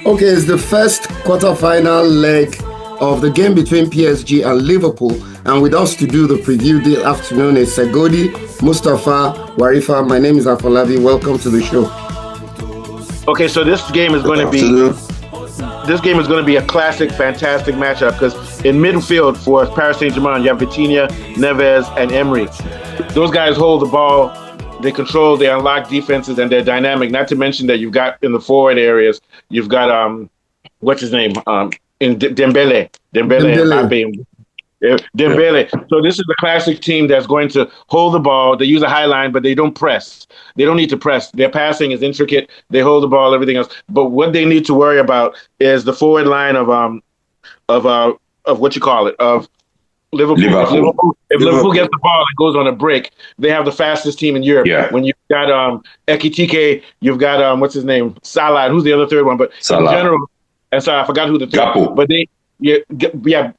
Okay, it's the first quarterfinal leg of the game between PSG and Liverpool. And with us to do the preview this afternoon is Segodi, Mustafa, Warifa. My name is Afolabi. Welcome to the show. Okay, so this game is going to be a classic, fantastic matchup because in midfield for Paris Saint-Germain, you have Vitinha, Neves, and Emery. Those guys hold the ball. They control, they unlock defenses, and they're dynamic. Not to mention that you've got in the forward areas, you've got what's his name? In Dembele. So this is the classic team that's going to hold the ball. They use a high line, but they don't press. They don't need to press. Their passing is intricate. They hold the ball, everything else. But what they need to worry about is the forward line of what you call it, of Liverpool. If Liverpool gets the ball and goes on a break, they have the fastest team in Europe. Yeah. When you've got Ekitike, you've got what's his name, Salah. Who's the other third one? But Salah. In general, and sorry, I forgot who the third. Gakpo. But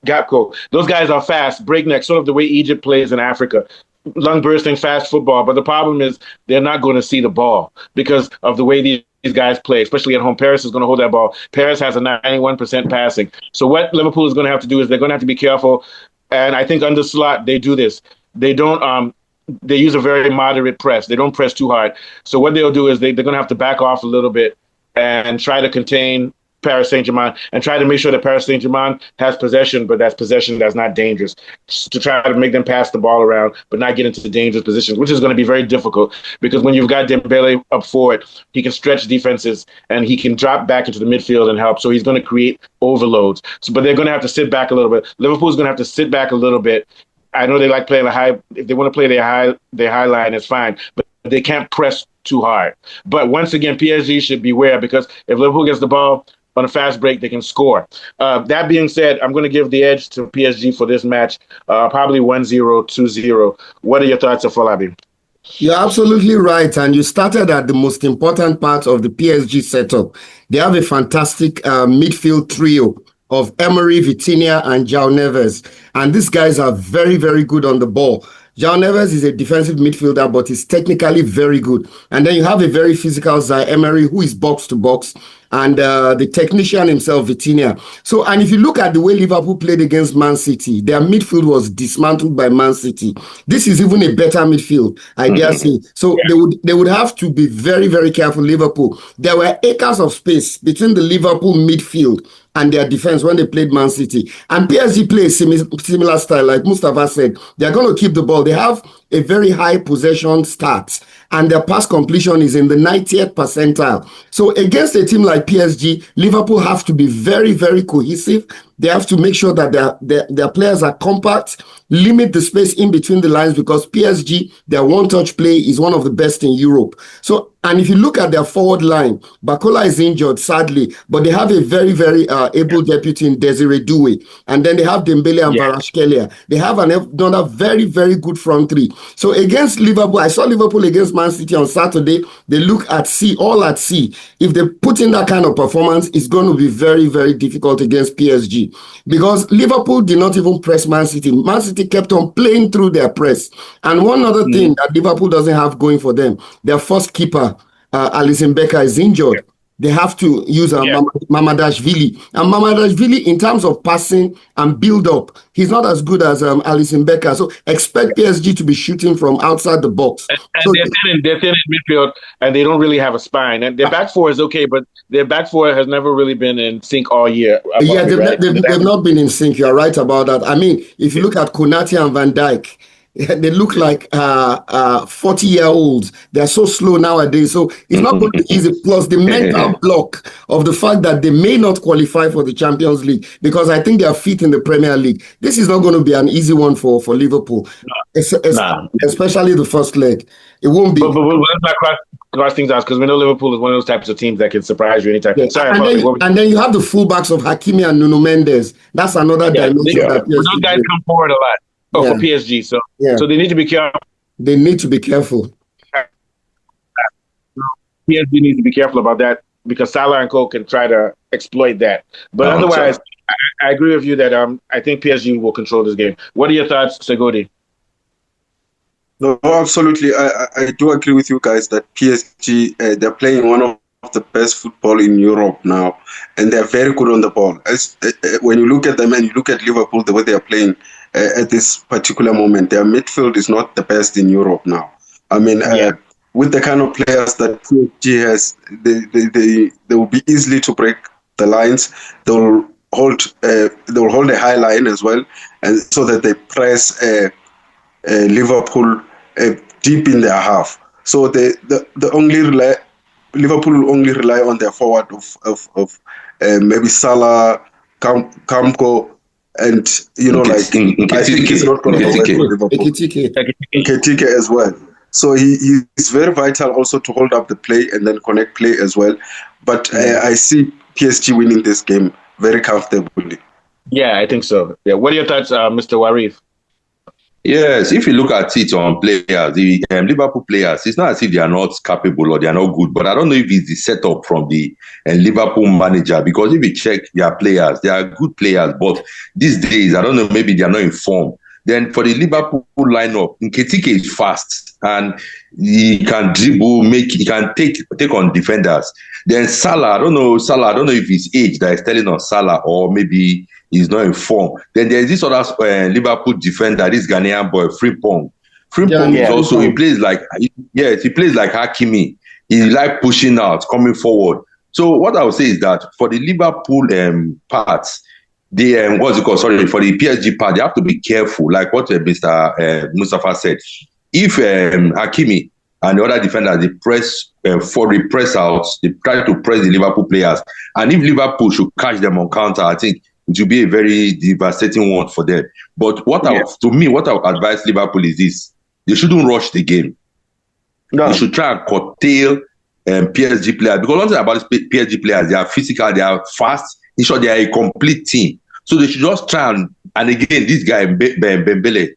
Gakpo. Those guys are fast, breakneck, sort of the way Egypt plays in Africa. Lung bursting, fast football. But the problem is they're not going to see the ball because of the way these guys play, especially at home. Paris is going to hold that ball. Paris has a 91% passing. So what Liverpool is going to have to do is they're going to have to be careful. And I think under Slot, they do this. They don't. They use a very moderate press. They don't press too hard. So what they'll do is they're going to have to back off a little bit and try to contain Paris Saint-Germain and try to make sure that Paris Saint-Germain has possession, but that's possession that's not dangerous. To try to make them pass the ball around, but not get into the dangerous positions, which is going to be very difficult because when you've got Dembele up forward, he can stretch defenses and he can drop back into the midfield and help. So he's going to create overloads. But they're going to have to sit back a little bit. Liverpool's going to have to sit back a little bit. I know they like playing the high. If they want to play their high line, it's fine. But they can't press too hard. But once again, PSG should beware because if Liverpool gets the ball on a fast break, they can score. That being said, I'm going to give the edge to PSG for this match, probably 1-0, 2-0. What are your thoughts, Afolabi? You're absolutely right. And you started at the most important part of the PSG setup. They have a fantastic midfield trio of Emery, Vitinha, and João Neves. And these guys are very, very good on the ball. João Neves is a defensive midfielder, but he's technically very good. And then you have a very physical Zaire Emery, who is box to box, and the technician himself, Vitinha. So, and if you look at the way Liverpool played against Man City, their midfield was dismantled by Man City. This is even a better midfield, I dare say. So they would have to be very, very careful, Liverpool. There were acres of space between the Liverpool midfield and their defense when they played Man City. And PSG plays similar style, like Mustafa said. They're going to keep the ball. They have a very high possession stats, and their pass completion is in the 90th percentile. So against a team like PSG, Liverpool have to be very, very cohesive. They have to make sure that their players are compact, limit the space in between the lines because PSG, their one-touch play is one of the best in Europe. So, and if you look at their forward line, Bakola is injured, sadly, but they have a very, very able deputy in Desiree Doué. And then they have Dembele and Kvaratskhelia. They have another very, very good front three. So against Liverpool, I saw Liverpool against Man City on Saturday. They look at sea, all at sea. If they put in that kind of performance, it's going to be very, very difficult against PSG. Because Liverpool did not even press Man City. Man City kept on playing through their press. And one other thing that Liverpool doesn't have going for them, their first keeper, Alisson Becker, is injured. They have to use Mamadashvili. And Mamadashvili, in terms of passing and build-up, he's not as good as Alisson Becker. So expect PSG to be shooting from outside the box. And they're thin in midfield, and they don't really have a spine. And their back four is okay, but their back four has never really been in sync all year. They've not been in sync. You're right about that. I mean, if you look at Konate and Van Dijk, they look like 40-year-olds. They're so slow nowadays. So it's not going to be easy. Plus the mental block of the fact that they may not qualify for the Champions League because I think they are fit in the Premier League. This is not going to be an easy one for Liverpool, especially the first leg. It won't be. But let's not cross things out because we know Liverpool is one of those types of teams that can surprise you anytime. Yeah. Sorry, and then you have the fullbacks of Hakimi and Nuno Mendes. That's another dimension. Those guys come forward a lot. For PSG, so they need to be careful. They need to be careful. PSG needs to be careful about that because Salah and Co can try to exploit that. But otherwise, I agree with you that I think PSG will control this game. What are your thoughts, Segodi? No, absolutely. I do agree with you guys that PSG, they're playing one of the best football in Europe now, and they're very good on the ball. When you look at them and you look at Liverpool, the way they are playing at this particular moment, their midfield is not the best in Europe now. I mean, with the kind of players that PSG has, they will be easily to break the lines. They'll hold a high line as well, and so that they press Liverpool deep in their half. So Liverpool will only rely on their forward of maybe Salah, Kamko, and I think he's not going to go for Liverpool. Nketiah as well. So he's very vital also to hold up the play and then connect play as well. But I see PSG winning this game very comfortably. Yeah, I think so. Yeah. What are your thoughts, Mr. Warif? Yes, if you look at it on players, the Liverpool players, it's not as if they are not capable or they are not good, but I don't know if it's the setup from the Liverpool manager, because if you check their players, they are good players, but these days, I don't know, maybe they are not informed. Then for the Liverpool lineup, Nketiah is fast and he can dribble, he can take on defenders. Then Salah, I don't know if his age that is telling on Salah or maybe he's not informed. Then there's this other Liverpool defender, this Ghanaian boy, Frimpong. Frimpong is also, he plays like Hakimi. He like pushing out, coming forward. So what I would say is that for the Liverpool parts, for the PSG part, they have to be careful, like what Mr. Mustafa said. If Hakimi and the other defenders, they press out, they try to press the Liverpool players, and if Liverpool should catch them on counter, I think it will be a very devastating one for them. But what I would advise Liverpool is this: they shouldn't rush the game. No. They should try and curtail PSG players, because one thing about PSG players, they are physical, they are fast. In short, they are a complete team. So they should just try and again, this guy Mbembele,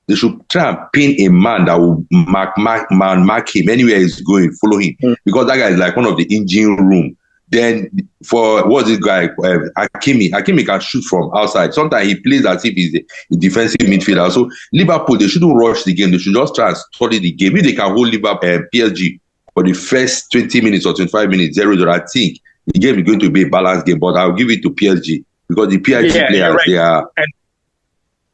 they should try and pin a man that will mark him anywhere he's going, follow him, because that guy is like one of the engine room. Then for what's this guy Hakimi can shoot from outside. Sometimes he plays as if he's a defensive midfielder. So Liverpool, they shouldn't rush the game. They should just try and study the game. If they can hold Liverpool PSG for the first 20 minutes or 25 minutes, 0-0, I think the game is going to be a balanced game. But I'll give it to PSG, because the PSG players, right. They are. And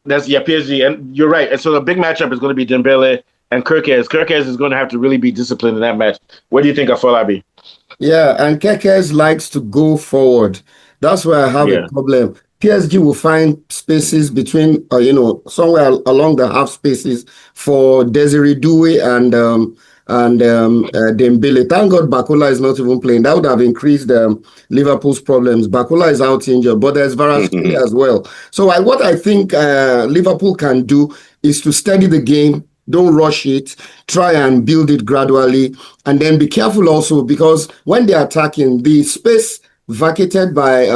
that's PSG, and you're right. And so the big matchup is going to be Dembele and Kerkez. Kerkez is going to have to really be disciplined in that match. What do you think of Falabi? Yeah, and Kerkez likes to go forward. That's where I have a problem. PSG will find spaces between, somewhere along the half spaces for Desiree Doué and Dembele. Thank God Bakula is not even playing. That would have increased Liverpool's problems. Bakula is out injured, but there's Varaskelia as well. So what I think Liverpool can do is to steady the game. Don't rush it. Try and build it gradually. And then be careful also, because when they're attacking, the space vacated by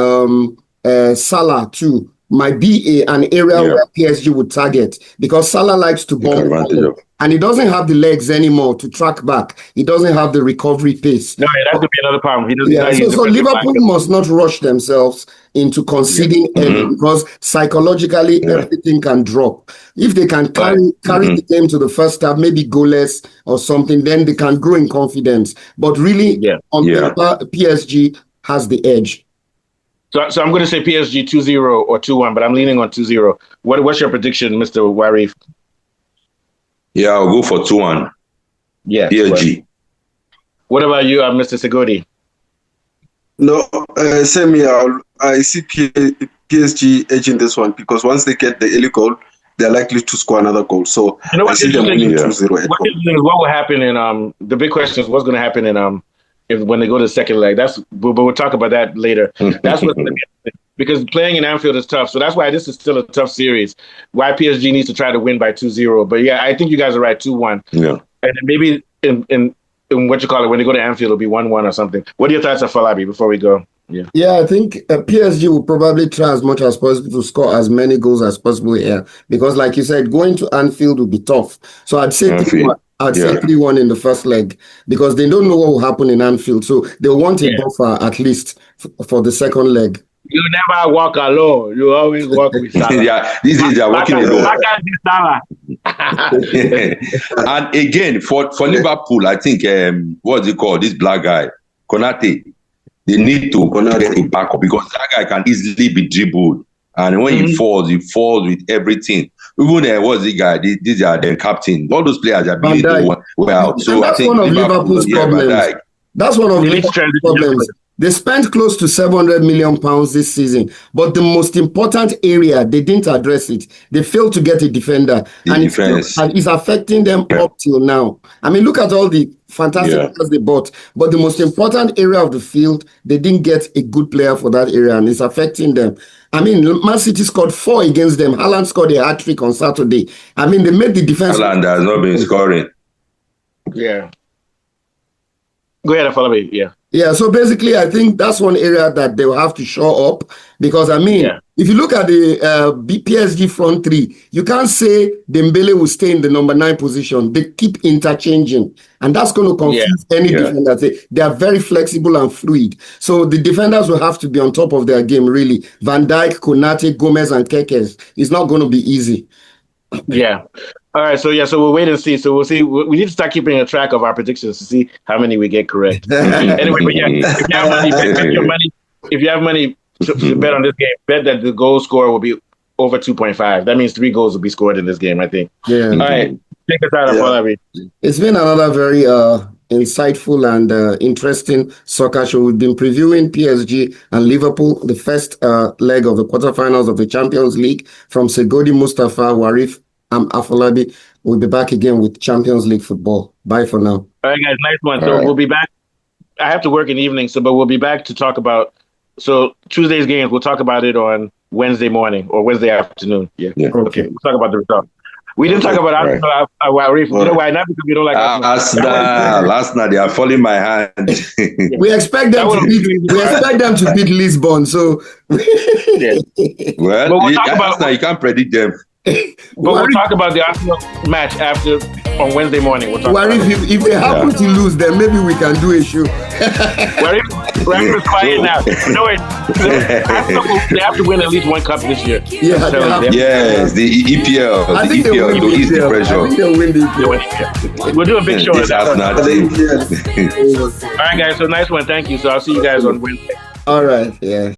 Salah too might be an area where PSG would target, because Salah likes to bomb. And he doesn't have the legs anymore to track back. He doesn't have the recovery pace. No, that could be another problem. He doesn't. So Liverpool must not rush themselves into conceding early, because psychologically everything can drop. If they can carry the game to the first half, maybe goalless or something, then they can grow in confidence. But really, on paper, PSG has the edge. So I'm going to say PSG 2-0 or 2-1, but I'm leaning on 2-0. What's your prediction, Mr. Warif? Yeah, I'll go for 2-1. Yeah. PSG. What about you, Mr. Segodi? No, same here. I see PSG edging this one, because once they get the early goal, they're likely to score another goal. So I see them winning 2-0. What will happen in the big question is what's going to happen in when they go to the second leg. But we'll talk about that later. That's what's going to be, because playing in Anfield is tough. So that's why this is still a tough series. Why PSG needs to try to win by 2-0. But yeah, I think you guys are right, 2-1. Yeah. And maybe in what you call it, when they go to Anfield, it'll be 1-1 or something. What are your thoughts on Falabi before we go? Yeah, I think PSG will probably try as much as possible to score as many goals as possible here, because like you said, going to Anfield will be tough. So I'd say 3-1. I'd say 3-1 in the first leg, because they don't know what will happen in Anfield. So they'll want a buffer at least for the second leg. You never walk alone. You always walk with Salah. These days they're walking alone. And again, for Liverpool, I think, what's it called? This black guy, Konate. They need to get a backup because that guy can easily be dribbled. And when he falls with everything. Even what's the guy? These are the captain. All those players are being well. So that's one of Liverpool's problems. That's one of Liverpool's problems. They spent close to £700 million this season, but the most important area, they didn't address it. They failed to get a defender, and it's affecting them up till now. I mean, look at all the fantastic players they bought, but the most important area of the field, they didn't get a good player for that area, and it's affecting them. I mean, Man City scored 4 against them. Haaland scored a hat-trick on Saturday. I mean, they made the defense. Haaland has not been scoring. Yeah. Go ahead, follow me. Yeah. Yeah, so basically, I think that's one area that they will have to shore up because, I mean, if you look at the PSG front three, you can't say Dembele will stay in the number 9 position. They keep interchanging, and that's going to confuse any defender. They are very flexible and fluid. So the defenders will have to be on top of their game, really. Van Dijk, Konate, Gomez, and Kekes. It's not going to be easy. Yeah. All right, so we'll wait and see. So we'll see. We need to start keeping a track of our predictions to see how many we get correct. Anyway, but if you have money, bet your money. If you have money to bet on this game, bet that the goal score will be over 2.5. That means 3 goals will be scored in this game, I think. Yeah. All right, take us out of all. It's been another very insightful and interesting soccer show. We've been previewing PSG and Liverpool, the first leg of the quarterfinals of the Champions League. From Segodi Mustafa, Warif, I'm Afolabi. We'll be back again with Champions League football. Bye for now. All right, guys. Nice one. So we'll be back. I have to work in the evening, but we'll be back to talk about. So Tuesday's games, we'll talk about it on Wednesday morning or Wednesday afternoon. Yeah. Okay. We'll talk about the result. We didn't talk about Arsenal. You know why? Not because we don't like Arsenal. Last night they are falling my hand. We expect them to beat Lisbon. So well, you can't predict them. But we'll talk about the Arsenal match on Wednesday morning. We'll talk if they happen to lose, then maybe we can do a show. We're quiet now. No, they have to win at least one cup this year. Yes, the EPL. I think they'll win the pressure. I think they'll win the EPL. We'll do a big show. All right, guys. So nice one. Thank you. So I'll see you guys on Wednesday. All right. Yeah.